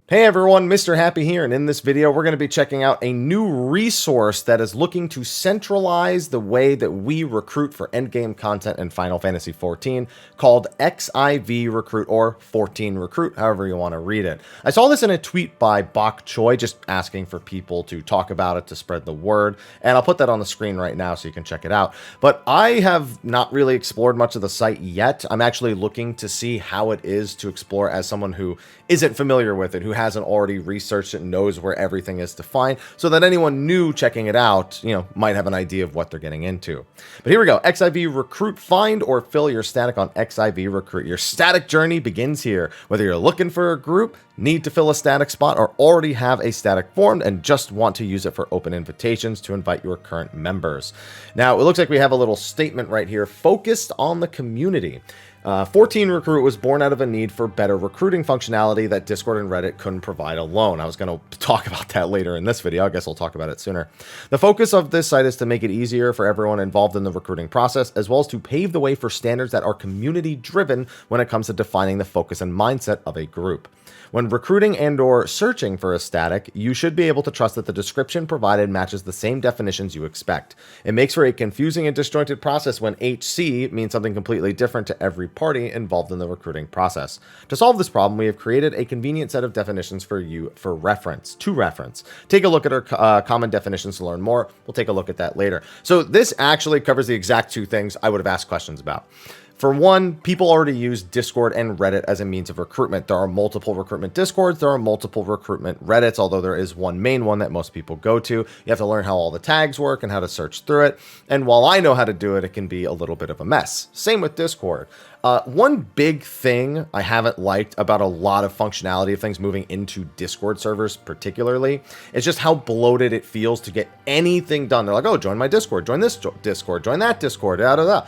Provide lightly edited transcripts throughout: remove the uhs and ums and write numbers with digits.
Hey everyone, Mr. Happy here, and in this video we're going to be checking out a new resource that is looking to centralize the way that we recruit for endgame content in Final Fantasy XIV, called XIV Recruit, or 14 Recruit, however you want to read it. I saw this in a tweet by Bok Choi, just asking for people to talk about it to spread the word, and I'll put that on the screen right now so you can check it out. But I have not really explored much of the site yet. I'm actually looking to see how it is to explore as someone who isn't familiar with it, who hasn't already researched it and knows where everything is to find, so that anyone new checking it out, might have an idea of what they're getting into. But here we go. XIV Recruit. Find or fill your static on XIV Recruit. Your static journey begins here. Whether you're looking for a group, need to fill a static spot, or already have a static formed and just want to use it for open invitations to invite your current members. Now, it looks like we have a little statement right here, focused on the community. 14 Recruit was born out of a need for better recruiting functionality that Discord and Reddit couldn't provide alone. I was going to talk about that later in this video. I guess I'll talk about it sooner. The focus of this site is to make it easier for everyone involved in the recruiting process, as well as to pave the way for standards that are community driven when it comes to defining the focus and mindset of a group. When recruiting and or searching for a static, you should be able to trust that the description provided matches the same definitions you expect. It makes for a confusing and disjointed process when HC means something completely different to every party involved in the recruiting process. To solve this problem, we have created a convenient set of definitions for you to reference. Take a look at our common definitions to learn more. We'll take a look at that later. So this actually covers the exact two things I would have asked questions about. For one, people already use Discord and Reddit as a means of recruitment. There are multiple recruitment Discords, there are multiple recruitment Reddits, although there is one main one that most people go to. You have to learn how all the tags work and how to search through it. And while I know how to do it, it can be a little bit of a mess. Same with Discord. One big thing I haven't liked about a lot of functionality of things moving into Discord servers particularly is just how bloated it feels to get anything done. They're like, oh, join my Discord, join this Discord, join that Discord, da.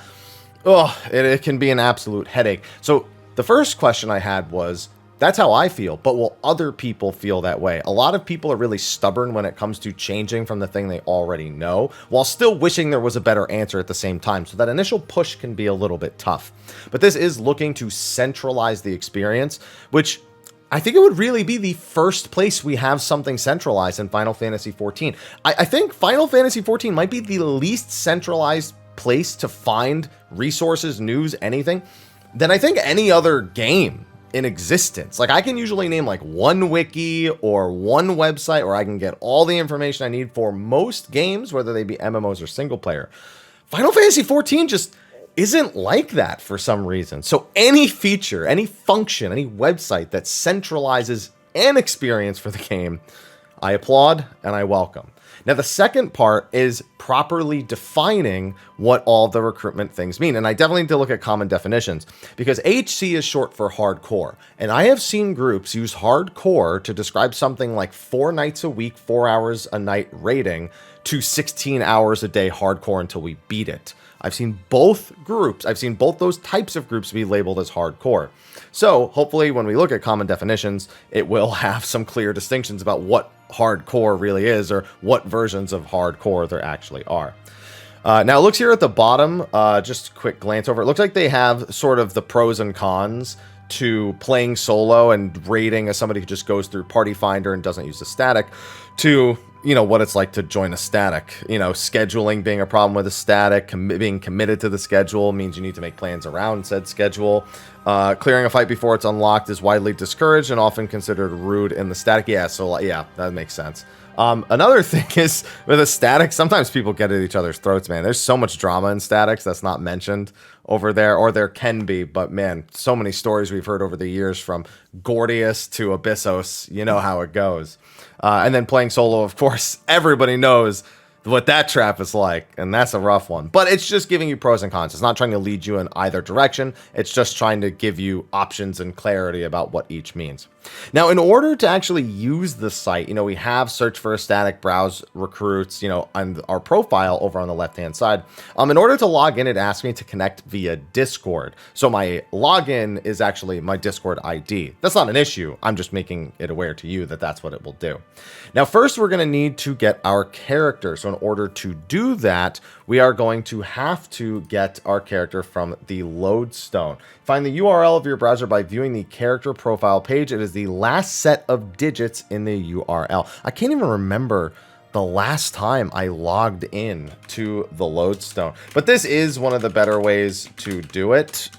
Oh, it can be an absolute headache. So the first question I had was, that's how I feel, but will other people feel that way? A lot of people are really stubborn when it comes to changing from the thing they already know, while still wishing there was a better answer at the same time. So that initial push can be a little bit tough. But this is looking to centralize the experience, which I think it would really be the first place we have something centralized in Final Fantasy XIV. I think Final Fantasy XIV might be the least centralized place to find resources, news, anything, than I think any other game in existence. Like, I can usually name like one wiki or one website where I can get all the information I need for most games, whether they be MMOs or single player. Final Fantasy XIV just isn't like that for some reason. So any feature, any function, any website that centralizes an experience for the game, I applaud and I welcome. Now, the second part is properly defining what all the recruitment things mean. And I definitely need to look at common definitions, because HC is short for hardcore. And I have seen groups use hardcore to describe something like 4 nights a week, 4 hours a night raiding, to 16 hours a day hardcore until we beat it. I've seen both those types of groups be labeled as hardcore. So hopefully when we look at common definitions, it will have some clear distinctions about what hardcore really is, or what versions of hardcore there actually are. Now, it looks here at the bottom, just a quick glance over, it looks like they have sort of the pros and cons to playing solo and raiding as somebody who just goes through Party Finder and doesn't use the static, to what it's like to join a static. Scheduling being a problem with a static, being committed to the schedule means you need to make plans around said schedule. Clearing a fight before it's unlocked is widely discouraged and often considered rude in the static. Yeah, so yeah, that makes sense. Another thing is, with a static, sometimes people get at each other's throats, man. There's so much drama in statics that's not mentioned over there, or there can be, but man, so many stories we've heard over the years, from Gordius to Abyssos, you know how it goes. And then playing solo, of course, everybody knows what that trap is like, and that's a rough one. But it's just giving you pros and cons. It's not trying to lead you in either direction. It's just trying to give you options and clarity about what each means. Now, in order to actually use the site, we have search for a static, browse recruits, on our profile over on the left-hand side. In order to log in, it asks me to connect via Discord. So my login is actually my Discord ID. That's not an issue. I'm just making it aware to you that that's what it will do. Now, first, we're going to need to get our character. So in order to do that, we are going to have to get our character from the lodestone. Find the URL of your browser by viewing the character profile page. It is the last set of digits in the URL. I can't even remember the last time I logged in to the lodestone, but this is one of the better ways to do it,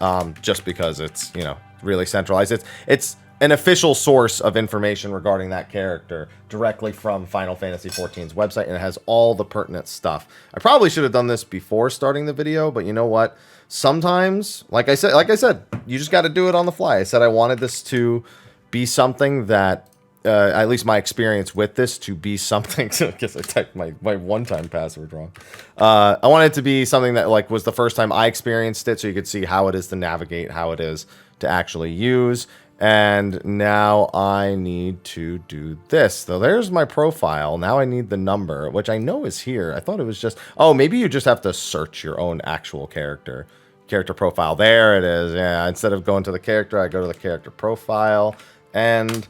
just because it's, you know, really centralized. It's an official source of information regarding that character directly from Final Fantasy XIV's website, and it has all the pertinent stuff. I probably should have done this before starting the video, but you know what? Sometimes, like I said, you just got to do it on the fly. I said I wanted this to be something that, at least my experience with this, to be something. I guess I typed my one-time password wrong. I wanted it to be something that like was the first time I experienced it, so you could see how it is to navigate, how it is to actually use. And now I need to do this. So there's my profile. Now I need the number, which I know is here. I thought it was just, oh, maybe you just have to search your own actual character profile. There it is. Yeah, instead of going to the character, I go to the character profile and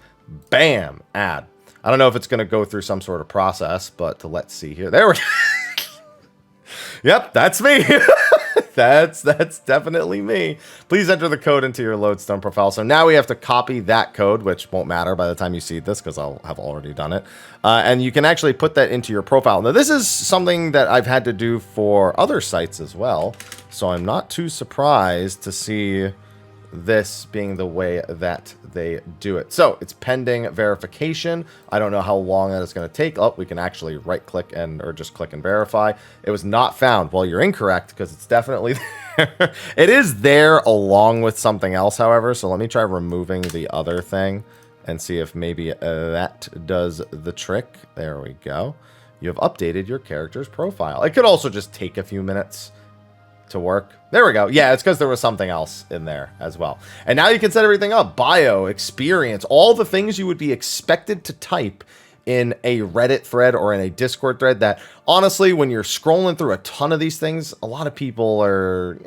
bam, add. I don't know if it's going to go through some sort of process, but let's see here. There we go. Yep, that's me. That's definitely me. Please enter the code into your lodestone profile. So now we have to copy that code, which won't matter by the time you see this because I'll have already done it. And you can actually put that into your profile. Now, this is something that I've had to do for other sites as well. So I'm not too surprised to see this being the way that they do it. So it's pending verification. I don't know how long that is going to take. Oh, we can actually right click or just click and verify. It was not found. Well, you're incorrect because it's definitely there. It is there along with something else, however. So let me try removing the other thing and see if maybe that does the trick. There we go. You have updated your character's profile. It could also just take a few minutes to work. There we go. Yeah, it's because there was something else in there as well. And now you can set everything up. Bio, experience, all the things you would be expected to type in a Reddit thread or in a Discord thread that, honestly, when you're scrolling through a ton of these things, a lot of people are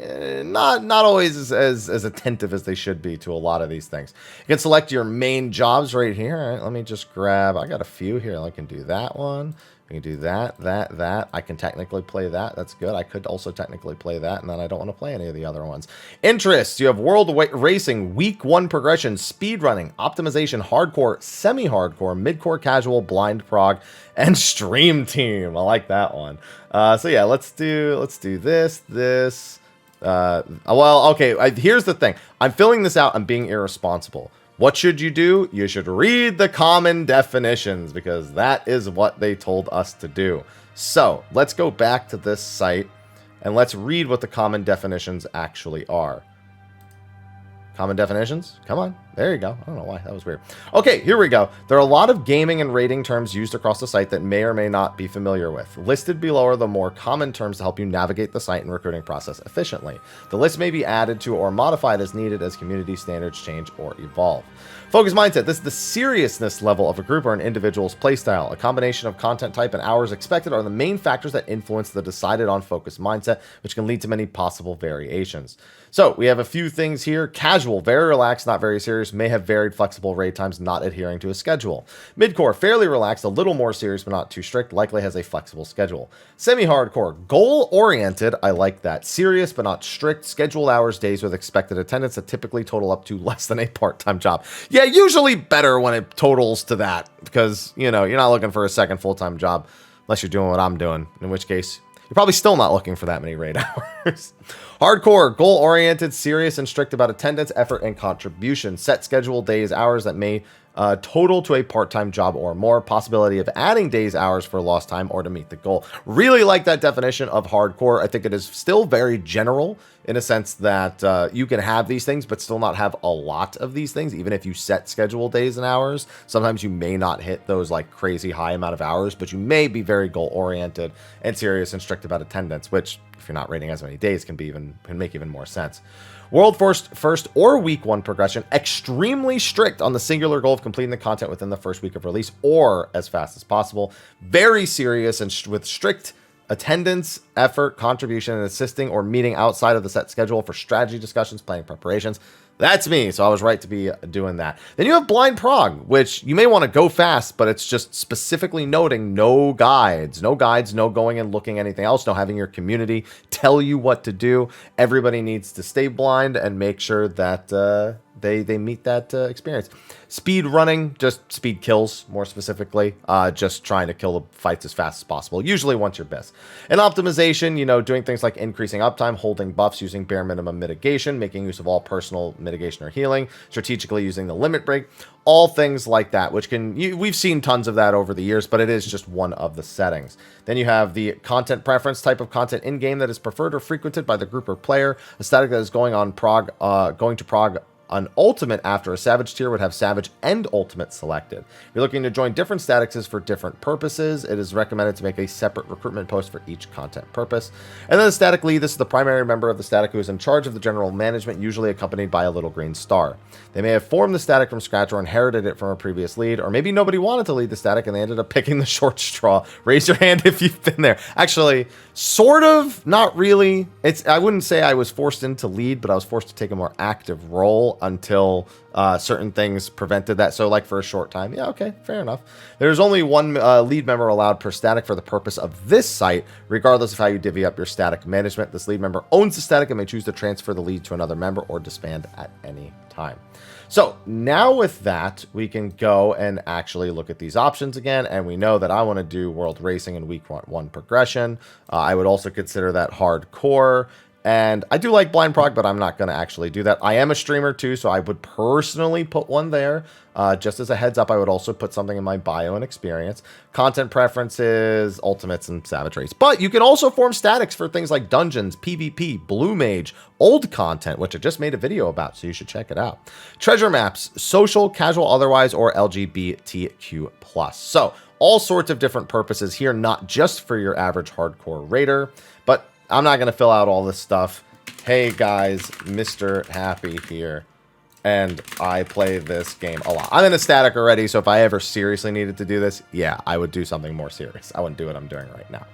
not always as attentive as they should be to a lot of these things. You can select your main jobs right here. All right, let me just grab, I got a few here. I can do that one. I can do that. I can technically play that. That's good. I could also technically play that, and then I don't want to play any of the other ones. Interests. You have world racing, week 1 progression, speed running, optimization, hardcore, semi-hardcore, midcore, casual, blind prog, and stream team. I like that one. So yeah, let's do this. Well, okay. Here's the thing. I'm filling this out. I'm being irresponsible. What should you do? You should read the common definitions because that is what they told us to do. So let's go back to this site and let's read what the common definitions actually are. Common definitions? Come on. There you go. I don't know why. That was weird. Okay, here we go. There are a lot of gaming and rating terms used across the site that may or may not be familiar with. Listed below are the more common terms to help you navigate the site and recruiting process efficiently. The list may be added to or modified as needed as community standards change or evolve. Focus mindset. This is the seriousness level of a group or an individual's playstyle. A combination of content type and hours expected are the main factors that influence the decided on focus mindset, which can lead to many possible variations. So we have a few things here. Casual, very relaxed, not very serious, may have varied flexible raid times, not adhering to a schedule. Midcore, fairly relaxed, a little more serious but not too strict, likely has a flexible schedule. Semi-hardcore, goal-oriented, I like that. Serious but not strict, scheduled hours, days with expected attendance that typically total up to less than a part-time job. Yeah, usually better when it totals to that because, you know, you're not looking for a second full-time job unless you're doing what I'm doing, in which case you're probably still not looking for that many raid hours. Hardcore, goal-oriented, serious and strict about attendance, effort, and contribution. Set schedule, days, hours that may total to a part-time job or more. Possibility of adding days, hours for lost time or to meet the goal. Really like that definition of hardcore. I think it is still very general in a sense that you can have these things but still not have a lot of these things. Even if you set schedule days and hours, sometimes you may not hit those like crazy high amount of hours, but you may be very goal-oriented and serious and strict about attendance, which if you're not rating as many days can make even more sense. World first or week 1 progression, extremely strict on the singular goal of completing the content within the first week of release or as fast as possible. Very serious and with strict attendance, effort, contribution, and assisting or meeting outside of the set schedule for strategy discussions, planning preparations. That's me, so I was right to be doing that. Then you have blind prog, which you may want to go fast, but it's just specifically noting no guides, no going and looking anything else, no having your community tell you what to do. Everybody needs to stay blind and make sure that they meet that experience. Speed running, just speed kills, more specifically, just trying to kill the fights as fast as possible, usually once you're best. And optimization, you know, doing things like increasing uptime, holding buffs, using bare minimum mitigation, making use of all personal mitigation or healing, strategically using the limit break, all things like that, which we've seen tons of that over the years, but it is just one of the settings. Then you have the content preference, type of content in-game that is preferred or frequented by the group or player, a static that is going to prog an ultimate after a savage tier would have savage and ultimate selected. If you're looking to join different statuses for different purposes, it is recommended to make a separate recruitment post for each content purpose. And then the static lead, this is the primary member of the static who is in charge of the general management, usually accompanied by a little green star. They may have formed the static from scratch or inherited it from a previous lead, or maybe nobody wanted to lead the static and they ended up picking the short straw. Raise your hand if you've been there. Actually, sort of, not really. I wouldn't say I was forced into lead, but I was forced to take a more active role until certain things prevented that. So like for a short time, yeah, okay, fair enough. There's only one lead member allowed per static for the purpose of this site, regardless of how you divvy up your static management. This lead member owns the static and may choose to transfer the lead to another member or disband at any time. So now with that, we can go and actually look at these options again. And we know that I want to do World Racing and Week 1 progression. I would also consider that hardcore. And I do like blind prog, but I'm not going to actually do that. I am a streamer too, so I would personally put one there. Just as a heads up, I would also put something in my bio and experience. Content preferences, ultimates, and savage race. But you can also form statics for things like dungeons, PvP, blue mage, old content, which I just made a video about, so you should check it out. Treasure maps, social, casual, otherwise, or LGBTQ+. So all sorts of different purposes here, not just for your average hardcore raider, but I'm not going to fill out all this stuff. Hey guys, Mr. Happy here, and I play this game a lot. I'm in a static already, so if I ever seriously needed to do this, yeah, I would do something more serious. I wouldn't do what I'm doing right now.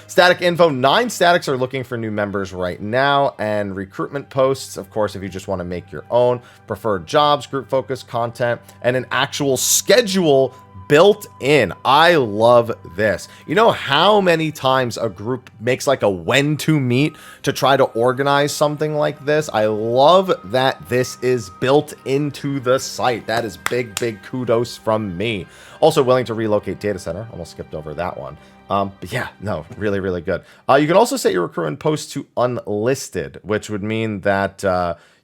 Static info, 9 statics are looking for new members right now, and recruitment posts, of course, if you just want to make your own, preferred jobs, group focus content, and an actual schedule built in. I love this. You know how many times a group makes like a when to meet to try to organize something like this? I love that this is built into the site. That is big kudos from me. Also willing to relocate data center. Almost skipped over that one. But yeah, no, really good. You can also set your recruitment post to unlisted, which would mean that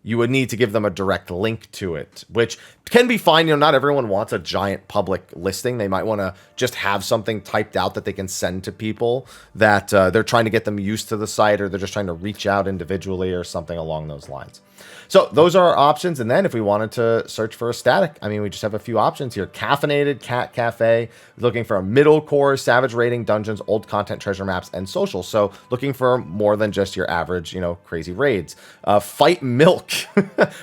you would need to give them a direct link to it, which can be fine. You know, not everyone wants a giant public listing. They might want to just have something typed out that they can send to people that they're trying to get them used to the site, or they're just trying to reach out individually or something along those lines. So those are our options. And then if we wanted to search for a static, I mean, we just have a few options here. Caffeinated, Cat Cafe, looking for a middle core, savage rating, dungeons, old content, treasure maps, and social. So looking for more than just your average, you know, crazy raids. Fight Milk,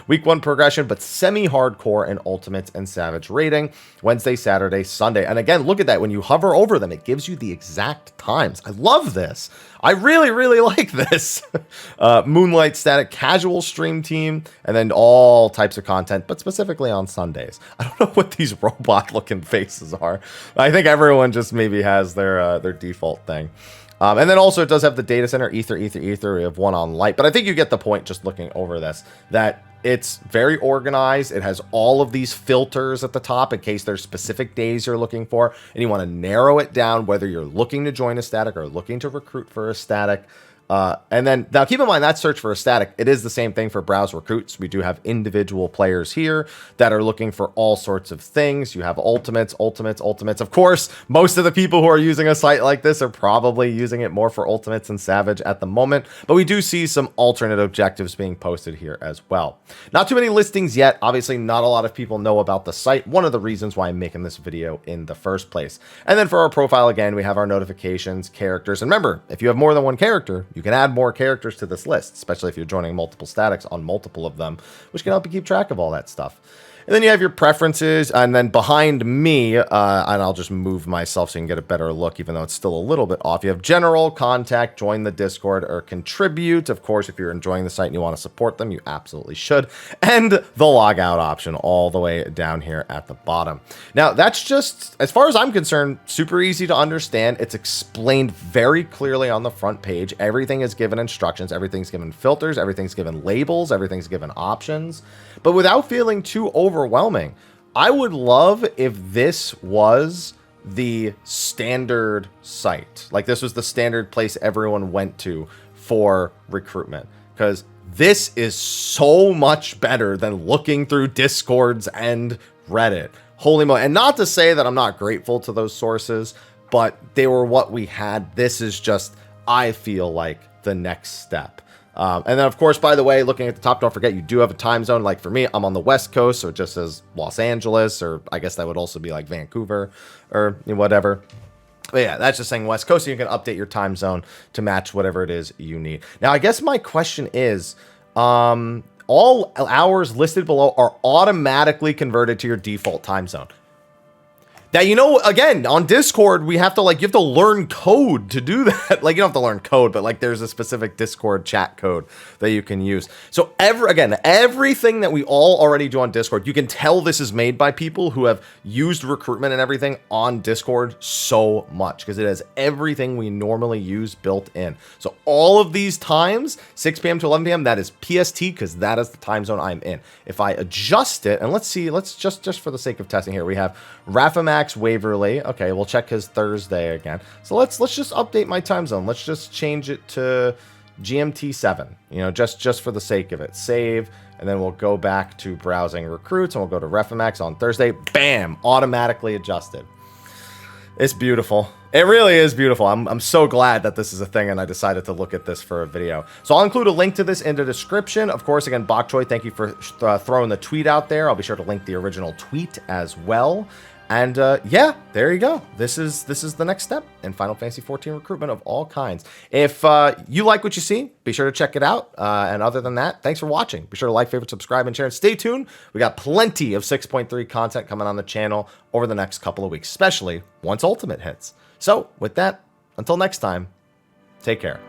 Week 1 progression, but semi-hardcore and ultimates and savage rating, Wednesday, Saturday, Sunday. And again, look at that. When you hover over them, it gives you the exact times. I love this. I really like this. Moonlight static, casual stream team, and then all types of content, but specifically on Sundays. I don't know what these robot looking faces are. I think everyone just maybe has their default thing. And then also it does have the data center, ether. We have one on light, but I think you get the point just looking over this, that it's very organized. It has all of these filters at the top in case there's specific days you're looking for, and you want to narrow it down whether you're looking to join a static or looking to recruit for a static. And then now keep in mind that search for a static, it is the same thing for browse recruits. We do have individual players here that are looking for all sorts of things. You have ultimates. Of course, most of the people who are using a site like this are probably using it more for ultimates and savage at the moment, but we do see some alternate objectives being posted here as well. Not too many listings yet. Obviously, not a lot of people know about the site. One of the reasons why I'm making this video in the first place. And then for our profile, again, we have our notifications, characters. And remember, if you have more than one character, you can add more characters to this list, especially if you're joining multiple statics on multiple of them, which can help you keep track of all that stuff. And then you have your preferences, and then behind me, and I'll just move myself so you can get a better look, even though it's still a little bit off. You have general, contact, join the Discord, or contribute. Of course, if you're enjoying the site and you want to support them, you absolutely should. And the logout option all the way down here at the bottom. Now, that's just, as far as I'm concerned, super easy to understand. It's explained very clearly on the front page. Everything is given instructions. Everything's given filters. Everything's given labels. Everything's given options. But without feeling too overwhelming, I would love if this was the standard site. Like this was the standard place everyone went to for recruitment. Because this is so much better than looking through Discords and Reddit. Holy moly. And not to say that I'm not grateful to those sources, but they were what we had. This is just, I feel like, the next step. And then, of course, by the way, looking at the top, don't forget you do have a time zone. Like for me, I'm on the West Coast, so it just says Los Angeles, or I guess that would also be like Vancouver or whatever. But yeah, that's just saying West Coast, so you can update your time zone to match whatever it is you need. Now, I guess my question is, all hours listed below are automatically converted to your default time zone. Now, you know, again, on Discord, we have to, like, you have to learn code to do that. Like, you don't have to learn code, but, like, there's a specific Discord chat code that you can use. So, everything that we all already do on Discord, you can tell this is made by people who have used recruitment and everything on Discord so much, because it has everything we normally use built in. So, all of these times, 6 p.m. to 11 p.m., that is PST, because that is the time zone I'm in. If I adjust it, and let's see, let's just for the sake of testing here, we have Rafamax Waverly. Okay, we'll check his Thursday again. So let's just update my time zone. Let's just change it to GMT 7. You know, just for the sake of it. Save, and then we'll go back to browsing recruits, and we'll go to Rafamax on Thursday. Bam! Automatically adjusted. It's beautiful. It really is beautiful. I'm so glad that this is a thing and I decided to look at this for a video. So I'll include a link to this in the description. Of course, again, Bok Choy, thank you for throwing the tweet out there. I'll be sure to link the original tweet as well. And yeah, there you go. This is the next step in Final Fantasy XIV recruitment of all kinds. If you like what you see, be sure to check it out. And other than that, thanks for watching. Be sure to like, favorite, subscribe, and share. And stay tuned. We got plenty of 6.3 content coming on the channel over the next couple of weeks, especially once Ultimate hits. So with that, until next time, take care.